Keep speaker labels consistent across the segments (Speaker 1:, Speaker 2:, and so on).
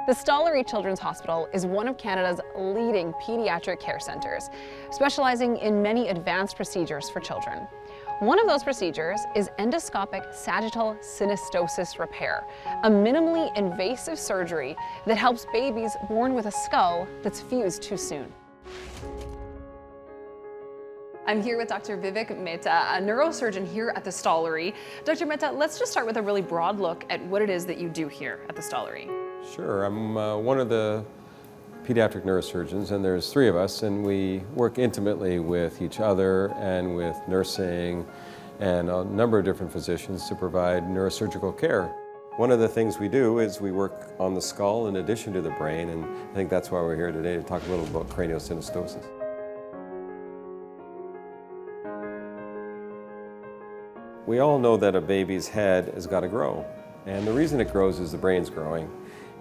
Speaker 1: The Stollery Children's Hospital is one of Canada's leading pediatric care centres, specializing in many advanced procedures for children. One of those procedures is endoscopic sagittal synostosis repair, a minimally invasive surgery that helps babies born with a skull that's fused too soon. I'm here with Dr. Vivek Mehta, a neurosurgeon here at the Stollery. Dr. Mehta, let's just start with a really broad look at what it is that you do here at the Stollery.
Speaker 2: Sure, I'm one of the pediatric neurosurgeons, and there's three of us, and we work intimately with each other and with nursing and a number of different physicians to provide neurosurgical care. One of the things we do is we work on the skull in addition to the brain, and I think that's why we're here today, to talk a little about craniosynostosis. We all know that a baby's head has got to grow, and the reason it grows is the brain's growing.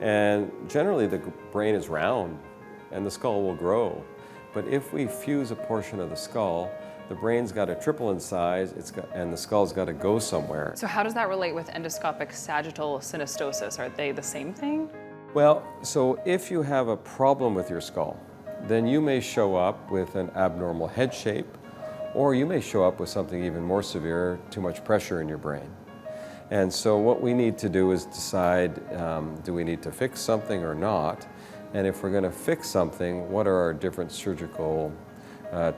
Speaker 2: And generally the brain is round and the skull will grow. But if we fuse a portion of the skull, the brain's got to triple in size and the skull's got to go somewhere.
Speaker 1: So how does that relate with endoscopic sagittal synostosis? Are they the same thing?
Speaker 2: Well, so if you have a problem with your skull, then you may show up with an abnormal head shape, or you may show up with something even more severe, too much pressure in your brain. And so what we need to do is decide, do we need to fix something or not? And if we're going to fix something, what are our different surgical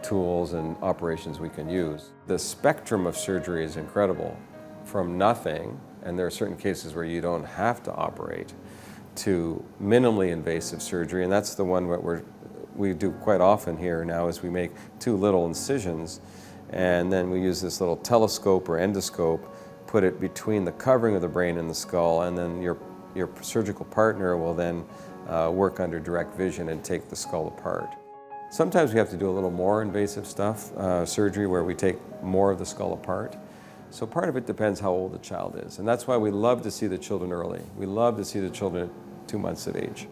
Speaker 2: tools and operations we can use? The spectrum of surgery is incredible, from nothing, and there are certain cases where you don't have to operate, to minimally invasive surgery, and that's the one that we do quite often here now, is we make two little incisions, and then we use this little telescope or endoscope, put it between the covering of the brain and the skull, and then your surgical partner will then work under direct vision and take the skull apart. Sometimes we have to do a little more invasive stuff, surgery where we take more of the skull apart. So part of it depends how old the child is, and that's why we love to see the children early. We love to see the children at 2 months of age.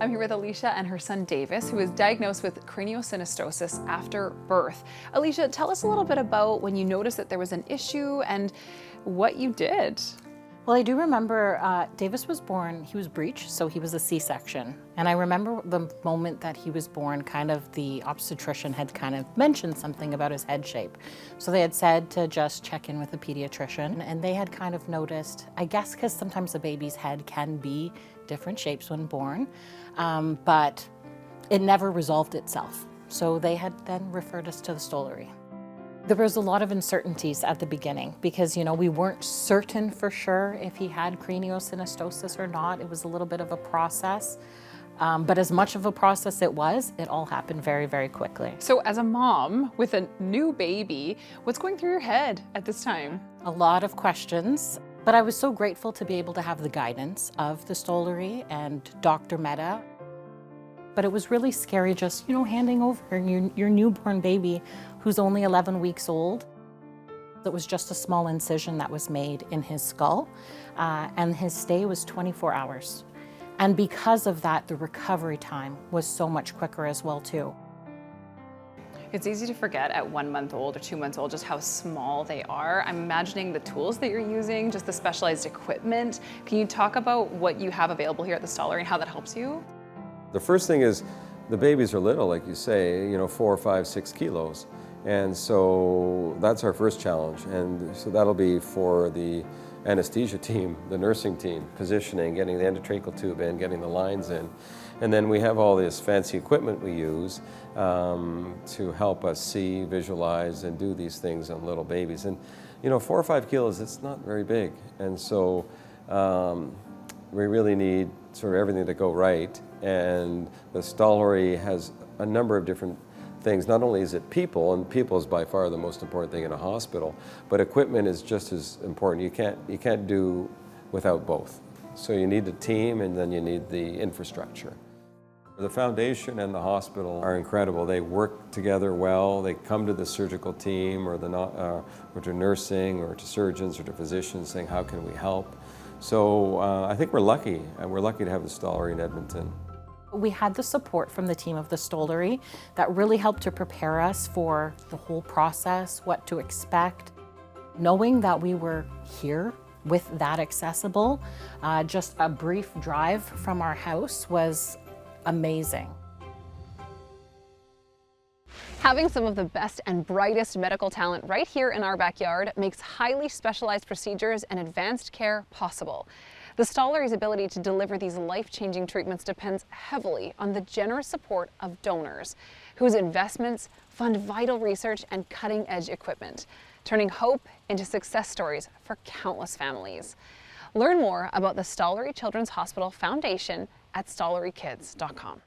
Speaker 1: I'm here with Alicia and her son Davis, who was diagnosed with craniosynostosis after birth. Alicia, tell us a little bit about when you noticed that there was an issue and what you did.
Speaker 3: Well, I do remember Davis was born, he was breech, so he was a C-section. And I remember the moment that he was born, kind of the obstetrician had kind of mentioned something about his head shape. So they had said to just check in with a pediatrician, and they had kind of noticed, I guess because sometimes a baby's head can be different shapes when born, but it never resolved itself. So they had then referred us to the Stollery. There was a lot of uncertainties at the beginning because, you know, we weren't certain for sure if he had craniosynostosis or not. It was a little bit of a process, but as much of a process it all happened very, very quickly.
Speaker 1: So as a mom with a new baby, what's going through your head at this time?
Speaker 3: A lot of questions, but I was so grateful to be able to have the guidance of the Stollery and Dr. Mehta. But it was really scary just, you know, handing over your newborn baby who's only 11 weeks old. It was just a small incision that was made in his skull, and his stay was 24 hours. And because of that, the recovery time was so much quicker as well, too.
Speaker 1: It's easy to forget at 1 month old or 2 months old just how small they are. I'm imagining the tools that you're using, just the specialized equipment. Can you talk about what you have available here at the Stollery and how that helps you?
Speaker 2: The first thing is the babies are little, like you say, 4, 5, 6 kilos. And so that's our first challenge. And so that'll be for the anesthesia team, the nursing team, positioning, getting the endotracheal tube in, getting the lines in. And then we have all this fancy equipment we use to help us see, visualize, and do these things on little babies. And 4 or 5 kilos, it's not very big. And so we really need sort of everything to go right. And the Stollery has a number of different things. Not only is it people, and people is by far the most important thing in a hospital, but equipment is just as important. You can't do without both. So you need a team, and then you need the infrastructure. The foundation and the hospital are incredible. They work together well. They come to the surgical team or to nursing or to surgeons or to physicians saying, how can we help? So I think we're lucky, and we're lucky to have the Stollery in Edmonton.
Speaker 3: We had the support from the team of the Stollery that really helped to prepare us for the whole process, what to expect. Knowing that we were here with that accessible, just a brief drive from our house was amazing.
Speaker 1: Having some of the best and brightest medical talent right here in our backyard makes highly specialized procedures and advanced care possible. The Stollery's ability to deliver these life-changing treatments depends heavily on the generous support of donors, whose investments fund vital research and cutting-edge equipment, turning hope into success stories for countless families. Learn more about the Stollery Children's Hospital Foundation at stollerykids.com.